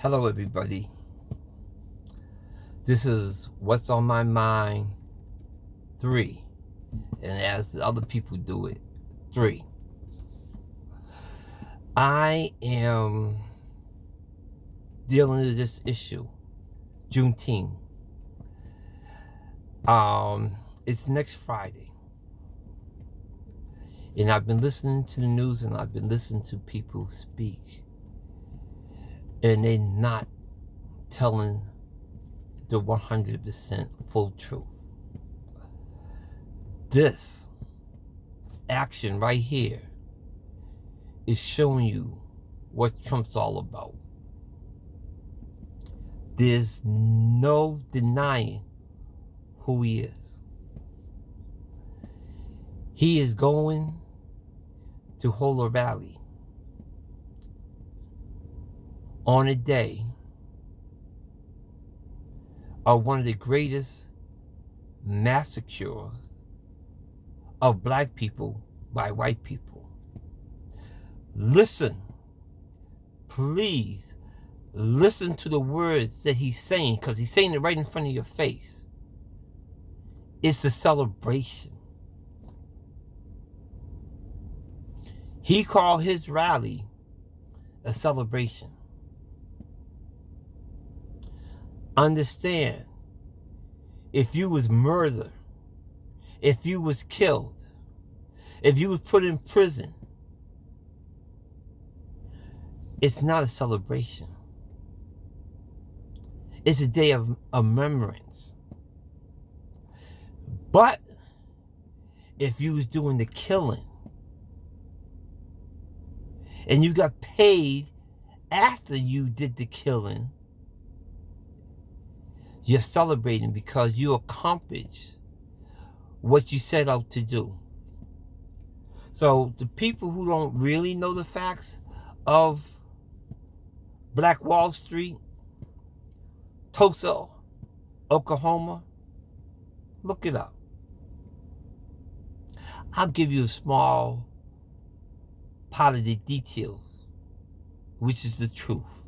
Hello, everybody. This is What's on My Mind 3. And as other people do it, 3. I am dealing with this issue, Juneteenth. It's next Friday. And I've been listening to the news and I've been listening to people speak. And they're not telling the 100% full truth. This action right here is showing you what Trump's all about. There's no denying who he is. He is going to hold a rally on a day of one of the greatest massacres of black people by white people. Listen, please listen to the words that he's saying, because he's saying it right in front of your face. It's a celebration. He called his rally a celebration. Understand, if you was murdered, if you was killed, if you was put in prison, it's not a celebration. It's a day of remembrance. But if you was doing the killing and you got paid after you did the killing, you're celebrating because you accomplished what you set out to do. So the people who don't really know the facts of Black Wall Street, Tulsa, Oklahoma, look it up. I'll give you a small part of the details, which is the truth.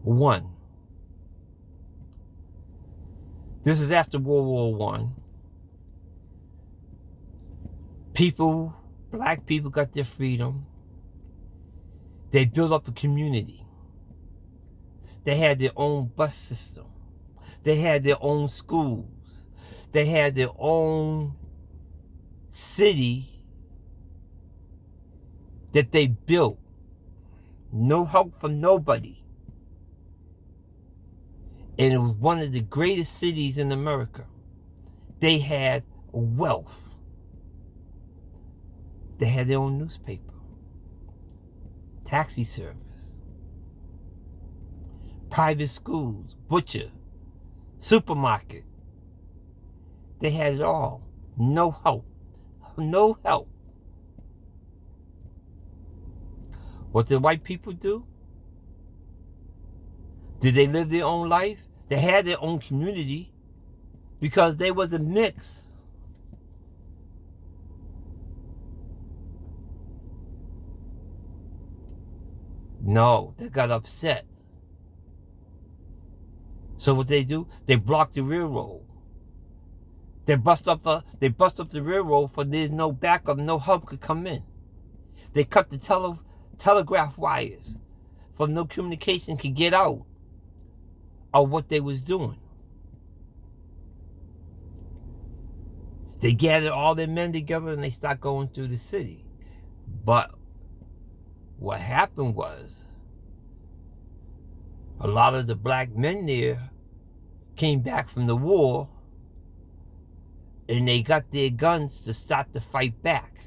1. This is after World War I. People, black people, got their freedom. They built up a community. They had their own bus system. They had their own schools. They had their own city that they built. No help from nobody. And it was one of the greatest cities in America. They had wealth. They had their own newspaper, taxi service, private schools, butcher, supermarket. They had it all. No help. No help. What did white people do? Did they live their own life? They had their own community because they was a mix. No, they got upset. So what they do? They blocked the railroad. They bust up the railroad for there's no backup, no help could come in. They cut the telegraph wires for no communication could get out of what they was doing. They gathered all their men together and they start going through the city. But what happened was a lot of the black men there came back from the war and they got their guns to start to fight back.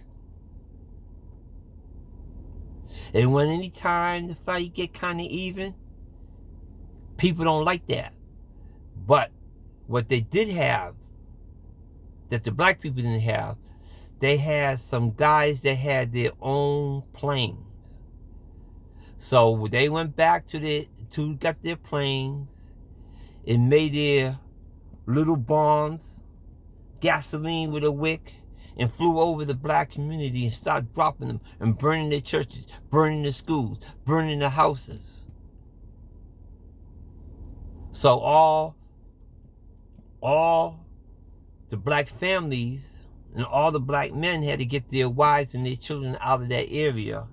And when any time the fight get kind of even, people don't like that. But what they did have, that the black people didn't have, they had some guys that had their own planes. So they went back got their planes and made their little bombs, gasoline with a wick, and flew over the black community and started dropping them and burning their churches, burning the schools, burning the houses. So all the black families and all the black men had to get their wives and their children out of that area.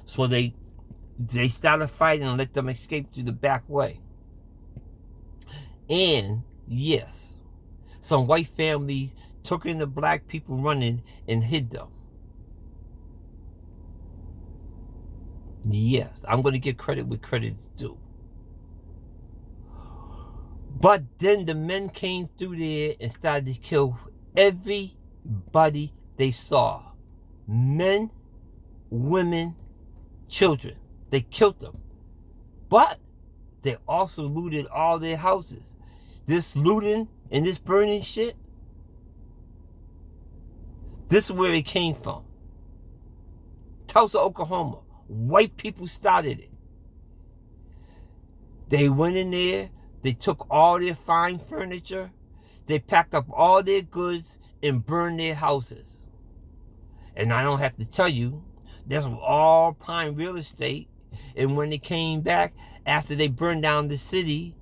So they started fighting and let them escape through the back way. And yes, some white families took in the black people running and hid them. Yes, I'm going to give credit where credit is due. But then the men came through there and started to kill everybody they saw. Men, women, children. They killed them. But they also looted all their houses. This looting and this burning shit, this is where it came from. Tulsa, Oklahoma. White people started it. They went in there. They took all their fine furniture. They packed up all their goods and burned their houses. And I don't have to tell you, that's all prime real estate. And when they came back, after they burned down the city,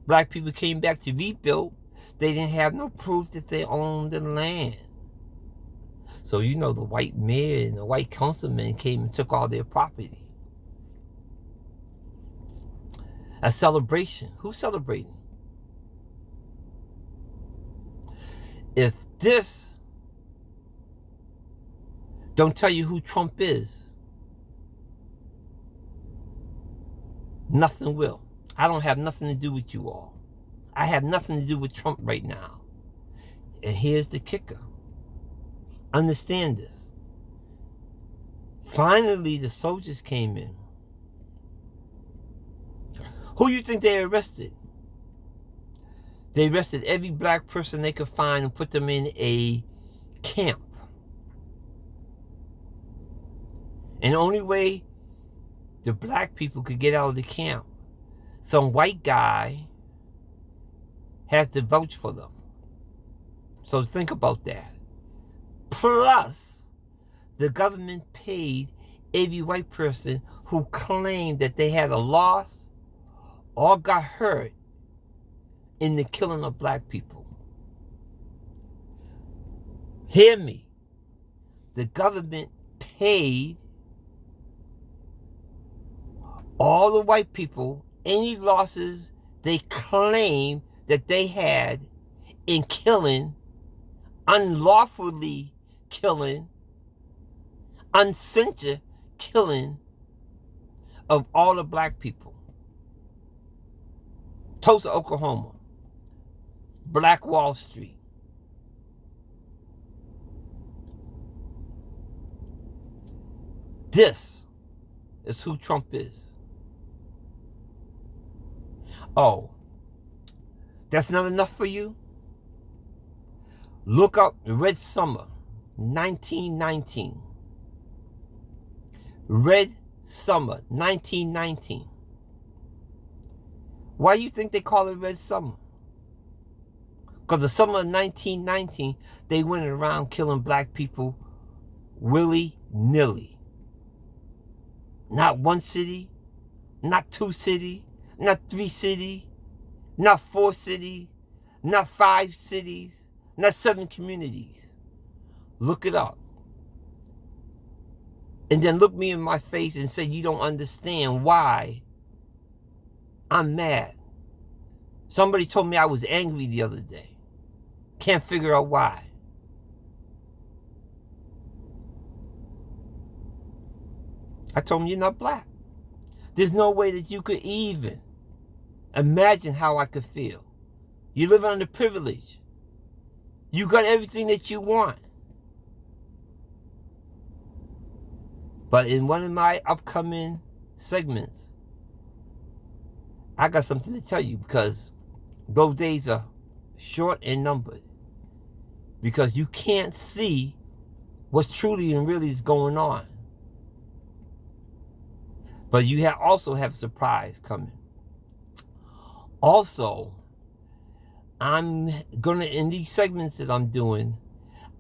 black people came back to rebuild. They didn't have no proof that they owned the land. So you know the white mayor and the white councilman came and took all their property. A celebration. Who's celebrating? If this don't tell you who Trump is, nothing will. I don't have nothing to do with you all. I have nothing to do with Trump right now. And here's the kicker. Understand this. Finally, the soldiers came in. Who you think they arrested? They arrested every black person they could find and put them in a camp. And the only way the black people could get out of the camp, some white guy has to vouch for them. So think about that. Plus, the government paid every white person who claimed that they had a loss or got hurt in the killing of black people. Hear me. The government paid all the white people any losses they claim that they had in killing, unlawfully killing, uncensored killing of all the black people. Tulsa, Oklahoma. Black Wall Street. This is who Trump is. Oh, that's not enough for you? Look up Red Summer, 1919. Red Summer, 1919. Why do you think they call it Red Summer? Because the summer of 1919, they went around killing black people willy-nilly. Not one city, not two cities, not three cities, not four cities, not 5 cities, not 7 communities. Look it up. And then look me in my face and say you don't understand why I'm mad. Somebody told me I was angry the other day. Can't figure out why. I told him you're not black. There's no way that you could even imagine how I could feel. You live under privilege. You got everything that you want. But in one of my upcoming segments, I got something to tell you, because those days are short and numbered. Because you can't see what's truly and really is going on. But you also have a surprise coming. Also, I'm going to, in these segments that I'm doing,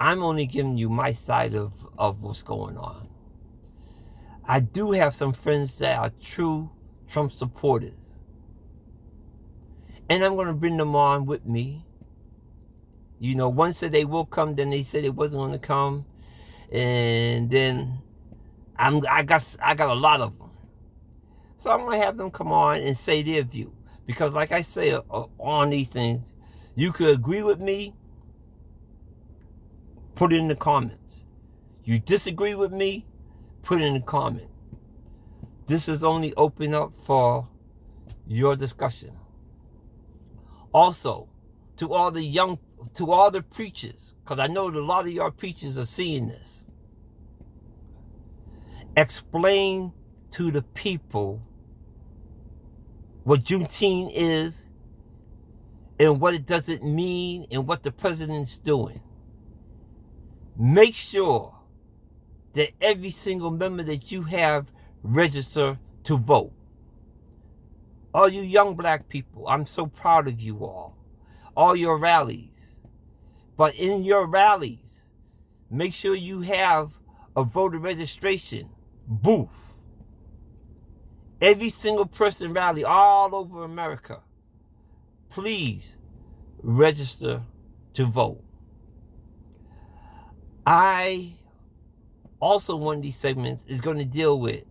I'm only giving you my side of what's going on. I do have some friends that are true Trump supporters. And I'm going to bring them on with me. You know, one said they will come, then they said it wasn't going to come. And then I got a lot of them. So I'm going to have them come on and say their view. Because like I say on these things, you could agree with me, put it in the comments. You disagree with me, put it in the comment. This is only open up for your discussion. Also, to all the preachers, because I know that a lot of your preachers are seeing this. Explain to the people what Juneteenth is and what it doesn't mean and what the president's doing. Make sure that every single member that you have register to vote. All you young black people, I'm so proud of you all. All your rallies. But in your rallies, make sure you have a voter registration booth. Every single person rally all over America, please register to vote. I also, one of these segments is going to deal with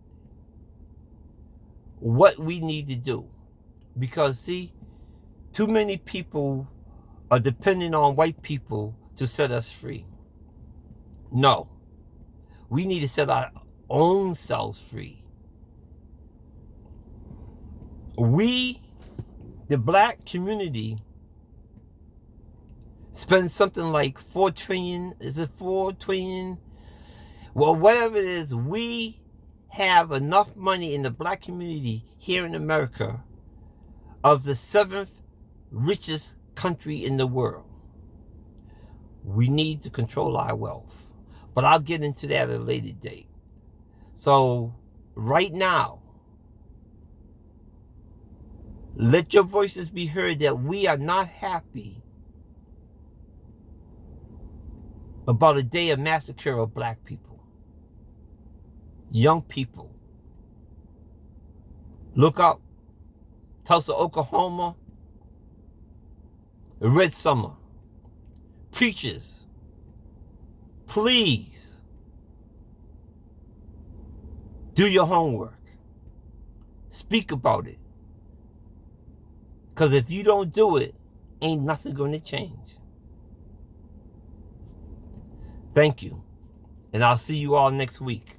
what we need to do. Because, see, too many people are depending on white people to set us free. No. We need to set our own selves free. We, the black community, spend something like 4 trillion, is it 4 trillion? Well, whatever it is, we have enough money in the black community here in America of the 7th richest country in the world. We need to control our wealth. But I'll get into that at a later date. So, right now, let your voices be heard that we are not happy about a day of massacre of black people, young people. Look up Tulsa, Oklahoma, Red Summer. Preachers, please do your homework. Speak about it. Because if you don't do it, ain't nothing going to change. Thank you. And I'll see you all next week.